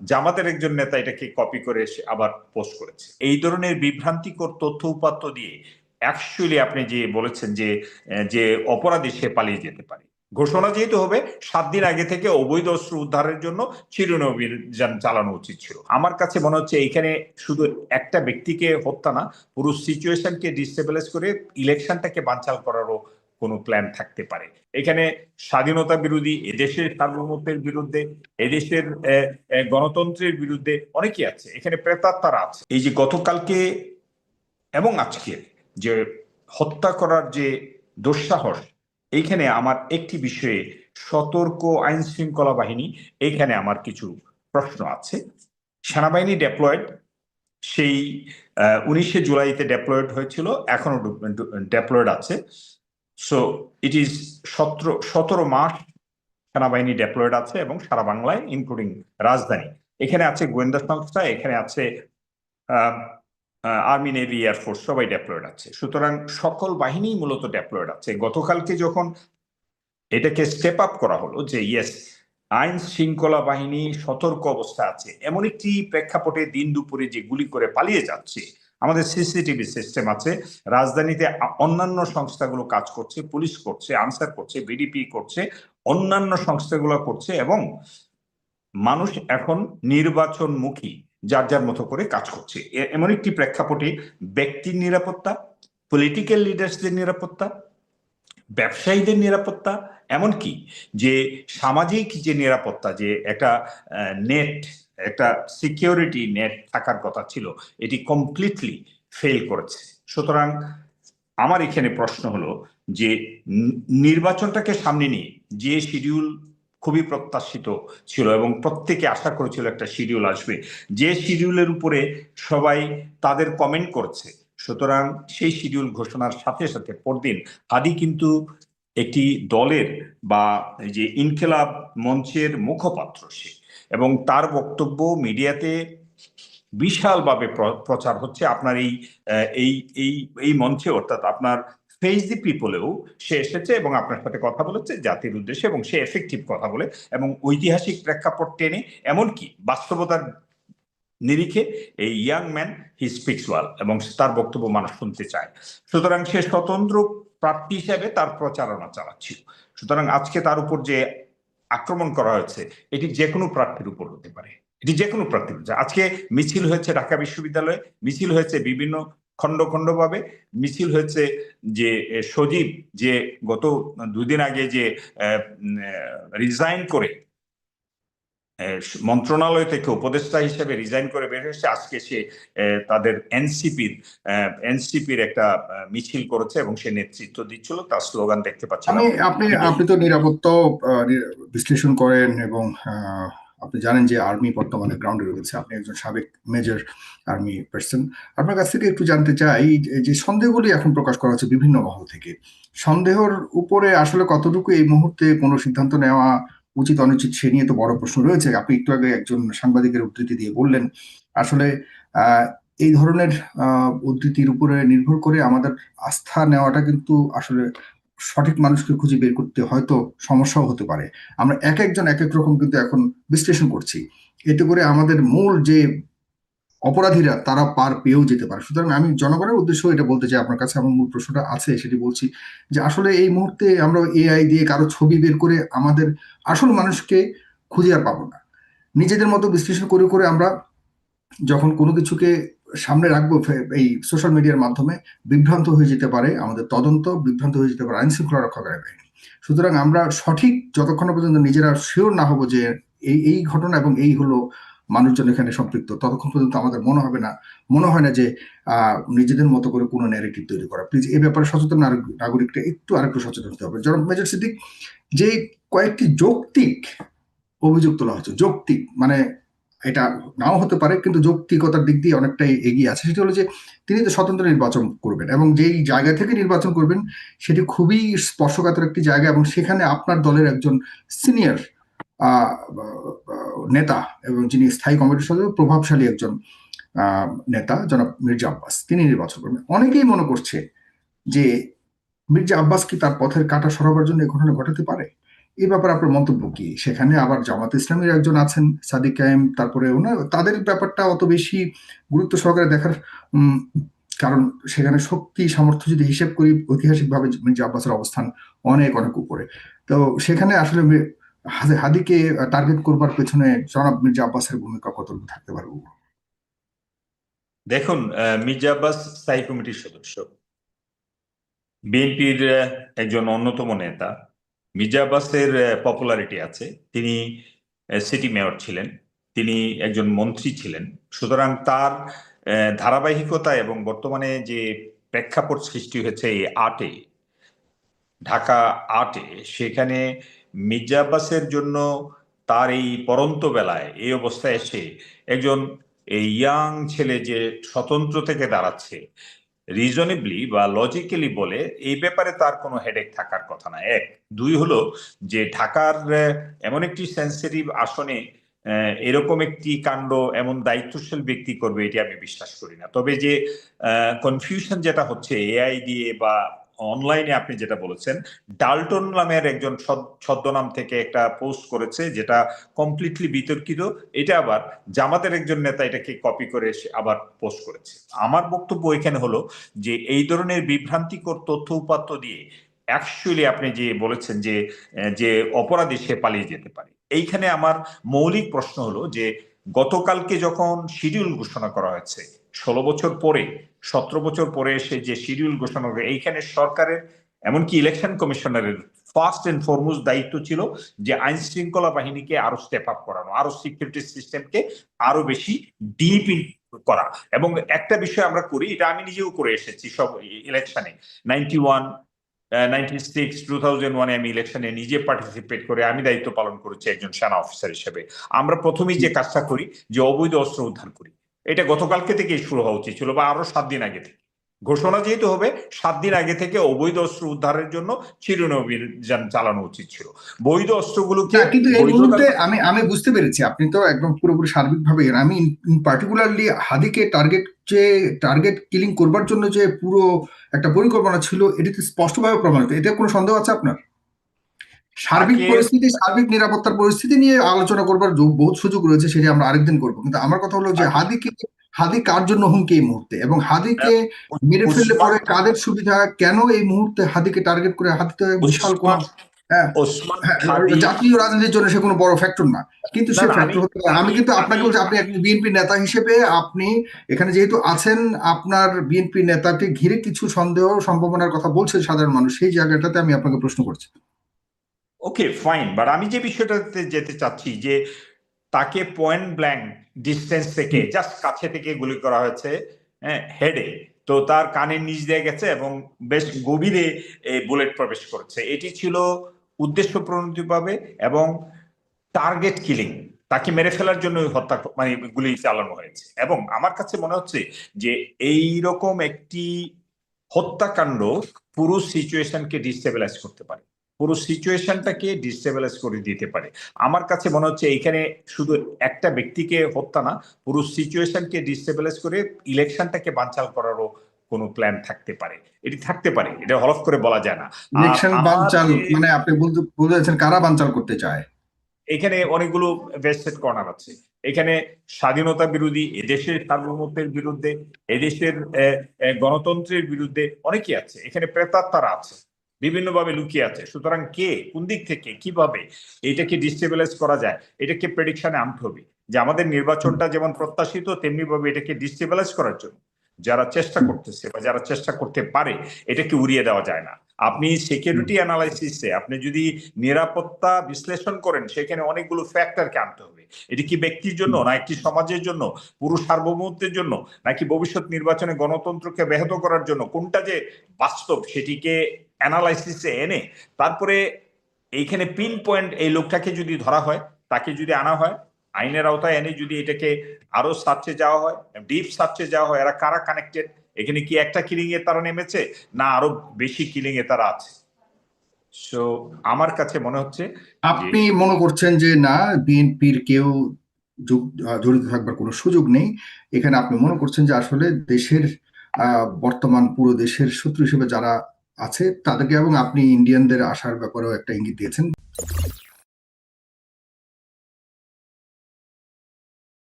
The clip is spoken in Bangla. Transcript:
জামাতের একজন নেতা এটাকে কপি করে আবার পোস্ট করেছে। এই ধরনের বিভ্রান্তিকর তথ্য উপাত্ত দিয়ে অ্যাকচুয়ালি আপনি যে বলেছেন যে অপরাধী সে পালিয়ে যেতে পারে। ঘোষণা যেহেতু হবে 7 দিন আগে থেকে অবৈধ অস্ত্র উদ্ধারের জন্য চিরুনি অভিযান চালানো উচিত ছিল। আমার কাছে মনে হচ্ছে এইখানে শুধু একটা ব্যক্তিকে হত্যা না, পুরো সিচুয়েশনকে ডিস্টেবিলাইজ করে ইলেকশনটাকে বানচাল করারও কোনো প্ল্যান থাকতে পারে। এখানে স্বাধীনতা বিরোধী, এদেশের সার্বভৌমত্বের বিরুদ্ধে, এদেশের গণতন্ত্রের বিরুদ্ধে অনেকেই আছে, এখানে প্রেতাত্মারা আছে। এই যে গতকালকে এবং আজকে যে হত্যা করার যে দুঃসাহস, এইখানে আমার একটি বিষয়ে সতর্ক আইন শৃঙ্খলা বাহিনী, এইখানে আমার কিছু প্রশ্ন আছে। সেনাবাহিনী ডেপ্লয়েড, সেই 19শে জুলাইতে ডেপ্লয়েড হয়েছিল, এখনো ডেপ্লয়েড আছে। সো ইট ইজ 17 মাস সেনাবাহিনী ডেপ্লয়েড আছে এবং সারা বাংলায় ইনক্লুডিং রাজধানী। এখানে আছে গোয়েন্দা সংস্থা, এখানে আছে আর্মি, নেভি, এয়ারফোর্স, সবাই ডেপ্লয়েড আছে। সুতরাং সকল বাহিনী মূলত ডেপ্লয়েড আছে। গতকালকে যখন এটাকে স্টেপ আপ করা হলো যে ইয়েস, আইন শৃঙ্খলা বাহিনী সতর্ক অবস্থা আছে, এমন একটি প্রেক্ষাপটে দিন দুপুরে যে গুলি করে পালিয়ে যাচ্ছে, আমাদের সিসিটিভি সিস্টেম আছে, রাজধানীতে অন্যান্য সংস্থাগুলো কাজ করছে, পুলিশ করছে, আনসার করছে, বিডিপি করছে, অন্যান্য সংস্থাগুলো করছে, এবং মানুষ এখন নির্বাচনমুখী যার যার মতো করে কাজ করছে। এমন একটি প্রেক্ষাপটে ব্যক্তির নিরাপত্তা, পলিটিক্যাল লিডার্সদের নিরাপত্তা, ব্যবসায়ীদের নিরাপত্তা, এমনকি যে সামাজিক যে নিরাপত্তা, যে একটা নেট, একটা সিকিউরিটি নেট থাকার কথা ছিল, এটি কমপ্লিটলি ফেল করেছে। সুতরাং আমার এখানে প্রশ্ন হলো যে নির্বাচনটাকে সামনে নিয়ে যে শিডিউল খুবই প্রত্যাশিত ছিল এবং প্রত্যেকে আশা করেছিল একটা শিডিউল আসবে, যে শিডিউলের উপরে সবাই তাদের কমেন্ট করছে, সুতরাং সেই শিডিউল ঘোষণার সাথে সাথে পরদিন হাদি কিন্তু একটি দলের বা যে ইনকিলাব মঞ্চের মুখপাত্র সে, এবং তার বক্তব্য মিডিয়াতে বিশালভাবে প্রচার হচ্ছে। আপনার এই এই এই এই মঞ্চে, অর্থাৎ আপনার ফেস দি পিপলেও সে এসেছে এবং আপনার সাথে কথা বলেছে জাতির উদ্দেশ্যে, এবং সে এফেক্টিভ কথা বলে এবং ঐতিহাসিক প্রেক্ষাপট টেনে, এমনকি বাস্তবতার নিরিখে এই young man he speaks well, এবং তার বক্তব্য মানুষ শুনতে চায়। সুতরাং সে স্বতন্ত্র প্রার্থী হিসেবে তার প্রচারণা চালাচ্ছিল। সুতরাং আজকে তার উপর যে আক্রমণ করা হয়েছে, এটি যে কোনো প্রার্থীর উপর হতে পারে, এটি যে কোনো প্রার্থীর। আজকে মিছিল হয়েছে ঢাকা বিশ্ববিদ্যালয়ে, মিছিল হয়েছে বিভিন্ন খন্ড খন্ড ভাবে, মিছিল হয়েছে যে সজীব যে গত 2 দিন আগে যে রিজাইন করে মন্ত্রণালয় থেকে উপদেষ্টা হিসেবে রিজাইন করে বের হয়েছে, আজকে সে তাদের এনসিপির একটা মিছিল করেছে এবং সে নেতৃত্ব দিচ্ছিল, তার স্লোগান দেখতে পাচ্ছিলাম। আপনি তো নিরাপত্তা বিশ্লেষণ করেন এবং আপনি জানেন যে আর্মি বর্তমানে গ্রাউন্ডে রয়েছে, আপনি একজন সাবেক মেজর আর্মি পার্সন। আপনার কাছ থেকে একটু জানতে চাই যে সন্দেহগুলি এখন প্রকাশ করা হচ্ছে বিভিন্ন মহল থেকে, সন্দেহর উপরে আসলে কতটুকু এই মুহূর্তে কোনো সিদ্ধান্ত নেওয়া উচিত অনুচিত সে নিয়ে তো বড় প্রশ্ন রয়েছে। আপনি একটু আগে একজন সাংবাদিকের উদ্ধৃতি দিয়ে বললেন আসলে এই ধরনের উদ্ধৃতির উপরে নির্ভর করে আমাদের আস্থা নেওয়াটা কিন্তু আসলে সঠিক মানুষকে খুঁজে বের করতে হয়তো সমস্যাও হতে পারে। আমরা এক একজন এক এক রকম কিন্তু এখন বিশ্লেষণ করছি, এতে করে আমাদের মূল যে অপরাধীরা তারা পার পেয়েও যেতে পারে। সুতরাং আমি জনগণের উদ্দেশ্য এটা বলতে চাই, আপনার কাছে আমার মূল প্রশ্নটা আছে সেটি বলছি যে আসলে এই মুহূর্তে আমরা এআই দিয়ে কারো ছবি বের করে আমাদের আসল মানুষকে খুঁজে আর পাবো না। নিজেদের মতো বিশ্লেষণ করে করে আমরা যখন কোনো কিছুকে সামনে রাখবো এই সোশ্যাল মিডিয়ার মাধ্যমে, বিভ্রান্ত হয়ে যেতে পারে আমাদের তদন্ত, বিভ্রান্ত হয়ে যেতে পারে আইন শৃঙ্খলা রক্ষাকারী বাহিনী। সুতরাং আমরা সঠিক যতক্ষণ পর্যন্ত নিজেরা শিওর না হবো যে এই ঘটনা এবং এই হলো মানুষজন এখানে সম্পৃক্ত, ততক্ষণ পর্যন্ত আমাদের মনে হয় না যে নিজেদের মতো করে কোনো ন্যারেটিভ তৈরি করা। প্লিজ এই ব্যাপারে সচেতন নাগরিকটা আরেকটু সচেতন হতে হবে। জনাব মেজর সিদ্দিক, যে কয়েকটি যৌক্তিক অভিযোগ তোলা হচ্ছে, যৌক্তিক মানে এটা নাও হতে পারে কিন্তু যৌক্তিকতার দিক দিয়ে অনেকটাই এগিয়ে আছে, সেটি হলো যে তিনি তো স্বতন্ত্র নির্বাচন করবেন এবং যেই জায়গা থেকে নির্বাচন করবেন সেটি খুবই স্পর্শকাতর একটি জায়গা, এবং সেখানে আপনার দলের একজন সিনিয়র নেতা এবং যিনি স্থায়ী কমিটির সদস্য, প্রভাবশালী একজন নেতা জনাব মির্জা আব্বাস, তিনি নির্বাচন করবেন। অনেকেই মনে করছে যে মির্জা আব্বাস কি তার পথের কাঁটা সরাবার জন্য এই ঘটনা ঘটাতে পারে, এই ব্যাপারে আপনার মন্তব্য কি? সেখানে আবার জামাত ইসলামের একজন আছেন সাদিক কায়েম, তারপরে ওনার তাদের ব্যাপারটা অত বেশি গুরুত্ব সহকারে দেখার উম, কারণ সেখানে শক্তি সামর্থ্য যদি হিসেব করি ঐতিহাসিকভাবে মির্জা আব্বাসের অবস্থান অনেক অনেক উপরে। তো সেখানে আসলে হাদিকে টার্গেট করবার পেছনে জনাব মির্জা আব্বাসের ভূমিকা কতটুকু থাকতে পারে? দেখুন, মির্জা আব্বাস স্থায়ী কমিটির সদস্য, বিএনপির একজন অন্যতম নেতা। মির্জা আব্বাসের পপুলারিটি আছে। তিনি সিটি মেয়র ছিলেন, তিনি একজন মন্ত্রী ছিলেন। সুতরাং তার ধারাবাহিকতা এবং বর্তমানে যে প্রেক্ষাপট সৃষ্টি হয়েছে এই আটে, ঢাকা আটে, সেখানে মির্জা আব্বাসের জন্য তার এই পরন্ত বেলায় এই অবস্থায় এসে একজন এই ইয়াং ছেলে যে স্বতন্ত্র থেকে দাঁড়াচ্ছে, রিজনেবলি বা লজিক্যালি বলে এই ব্যাপারে তার কোনো হেডেক থাকার কথা না। এক, দুই হলো যে ঢাকার এমন একটি সেন্সিটিভ আসনে এরকম একটি কাণ্ড এমন দায়িত্বশীল ব্যক্তি করবে এটি আমি বিশ্বাস করি না। তবে যে কনফিউশন যেটা হচ্ছে এআই দিয়ে বা অনলাইনে আপনি যেটা বলেছেন, ডাল্টন নামের একজন ছদ্মনাম থেকে একটা পোস্ট করেছে যেটা কমপ্লিটলি বিতর্কিত। এটা আবার জামাতের একজন নেতা এটাকে কপি করে আবার পোস্ট করেছে। আমার বক্তব্য এখানে হলো যে এই ধরনের বিভ্রান্তিকর তথ্য উপাত্ত দিয়ে অ্যাকচুয়ালি আপনি যে বলেছেন যে যে অপরাধী সে পালিয়ে যেতে পারে, এইখানে আমার মৌলিক প্রশ্ন হলো যে গতকালকে যখন শিডিউল ঘোষণা করা হয়েছে 16 বছর পরে, 17 বছর পরে এসে যে শিডিউল ঘোষণা হবে, এইখানে সরকারের এমনকি ইলেকশন কমিশনারের ফার্স্ট এন্ড ফরমোস্ট দায়িত্ব ছিল যে আইন শৃঙ্খলা বাহিনীকে আরো স্টেপ আপ করানো, আরো সিকিউরিটি সিস্টেমকে আরো বেশি ডিপ করা। এবং একটা বিষয় আমরা করি, এটা আমি নিজেও করে এসেছি সব ইলেকশনে, 91, 96, 2001 আমি ইলেকশনে নিজে পার্টিসিপেট করে আমি দায়িত্ব পালন করেছি একজন সেনা অফিসার হিসেবে। আমরা প্রথমেই যে কাজটা করি যে অবৈধ অস্ত্র উদ্ধার করি। এটা গতকালকে থেকেই শুরু হওয়া উচিত ছিল বা আরো 7 দিন আগে থেকে। ঘোষণা যেহেতু হবে, 7 দিন আগে থেকে অবৈধ অস্ত্র উদ্ধারের জন্য চিরুনি অভিযান চালানো উচিত ছিল। বৈধ অস্ত্রগুলোকে না, কিন্তু এই বৈধতা। মুহূর্তে আমি আমি বুঝতে পেরেছি আপনি তো একদম পুরোপুরি সার্বিকভাবে আমি পার্টিকুলারলি হাদিকে টার্গেট কিলিং করবার জন্য যে পুরো একটা পরিকল্পনা ছিল এটি তো স্পষ্টভাবে প্রমাণিত, এতে কোনো সন্দেহ আছে আপনার? সার্বিক তাকে পরিস্থিতি, সার্বিক নিরাপত্তার পরিস্থিতি নিয়ে আলোচনা করবার বহুত সুযোগ রয়েছে, সেটা আমরা আরেকদিন করবো। কিন্তু আমার কথা হলো যে হাদি কার জন্য হুমকি এই মুহূর্তে, এবং হাদিকে মেরে ফেললে ওসমান পরে কাদের সুবিধা, কেন এই মুহূর্তে হাদিকে টার্গেট করে? হাদি তো বিশাল কোন ওসমান হ্যাঁ, ওসমান হ্যাঁ, হাদি। জাতীয় রাজনীতির জন্য সে কোনো বড় ফ্যাক্টর না, কিন্তু না সে না, ফ্যাক্টর হতে পারে। আমি কিন্তু আপনাকে বলছি, আপনি একজন বিএনপি নেতা হিসেবে আপনি এখানে যেহেতু আছেন, আপনার বিএনপি নেতাকে ঘিরে কিছু সন্দেহ সম্ভাবনার কথা বলছেন সাধারণ মানুষ, সেই জায়গাটাতে আমি আপনাকে প্রশ্ন করছি। ওকে ফাইন, বাট আমি যে বিষয়টাতে যেতে চাচ্ছি যে তাকে পয়েন্ট ব্ল্যাঙ্ক ডিস্টেন্স থেকে, জাস্ট কাছে থেকে গুলি করা হয়েছে, হ্যাঁ, হেডে। তো তার কানের নিচ দিয়ে গেছে এবং বেশ গভীরে বুলেট প্রবেশ করেছে। এটি ছিল উদ্দেশ্য প্রণোদিতভাবে এবং টার্গেট কিলিং, তাকে মেরে ফেলার জন্য হত্যা মানে গুলি চালানো হয়েছে। এবং আমার কাছে মনে হচ্ছে যে এই রকম একটি হত্যাকাণ্ড পুরো সিচুয়েশনকে ডিস্টেবিলাইজ করতে পারে, পুরো সিচুয়েশনটাকে ডিস্টেবিলাইজ করে দিতে পারে। আমার কাছে মনে হচ্ছে এইখানে শুধু একটা ব্যক্তিকে হত্যা না, পুরো সিচুয়েশনকে ডিস্টেবিলাইজ করে ইলেকশনটাকে বানচাল করারও কোনো প্ল্যান থাকতে পারে। এটি থাকতে পারে, এটা হলফ করে বলা যায় না। আর ইলেকশন আমার বানচাল যে মানে আপনি বলতে চাচ্ছেন কারা বানচাল করতে চায়? এখানে অনেকগুলো ভেস্টেড কর্নার আছে। এখানে স্বাধীনতা বিরোধী, এদেশের সার্বভৌমত্বের বিরুদ্ধে, এদেশের গণতন্ত্রের বিরুদ্ধে অনেকেই আছে। এখানে প্রেতাত্মারা আছে, বিভিন্নভাবে লুকিয়ে আছে। সুতরাং কে কোন দিক থেকে কিভাবে এটাকে ডিস্টেবিলাইজ করা যায়, এটাকে প্রেডিকশনে আনতে হবে যে আমাদের নির্বাচনটা যেমন প্রত্যাশিত, তেমনি ভাবে এটাকে ডিস্টেবিলাইজ করার জন্য যারা চেষ্টা করতেছে বা যারা চেষ্টা করতে পারে, এটাকে উড়িয়ে দেওয়া যায় না। আপনি সিকিউরিটি অ্যানালাইসিসে আপনি যদি নিরাপত্তা বিশ্লেষণ করেন, সেখানে অনেকগুলো ফ্যাক্টরকে আনতে হবে। এটি কি ব্যক্তির জন্য, না একটি সমাজের জন্য, পুরো সার্বভৌমত্বের জন্য, নাকি ভবিষ্যৎ নির্বাচনে গণতন্ত্রকে ব্যাহত করার জন্য, কোনটা যে বাস্তব সেটিকে অ্যানালাইসিসে এনে তারপরে এইখানে পিন পয়েন্ট এই লোকটাকে যদি ধরা হয়, তাকে যদি আনা হয় আইনের আওতায় এনে, যদি এটাকে আরো সার্চে যাওয়া হয়, ডিপ সার্চে যাওয়া হয়, এরা কারা কানেক্টেড, এখানে কি একটা কিলিং এ তারা নেমেছে না আরো বেশি কিলিং এ তারা আছে। সো আমার কাছে মনে হচ্ছে যে আপনি মনে করছেন যে না, বিএনপির কেউ জড়িত থাকবার কোনো সুযোগ নেই এখানে? আপনি মনে করছেন যে আসলে দেশের বর্তমান পুরো দেশের শত্রু হিসেবে যারা আছে তাদেরকে, এবং আপনি ইন্ডিয়ানদের আসার ব্যাপারেও একটা ইঙ্গিত দিয়েছেন,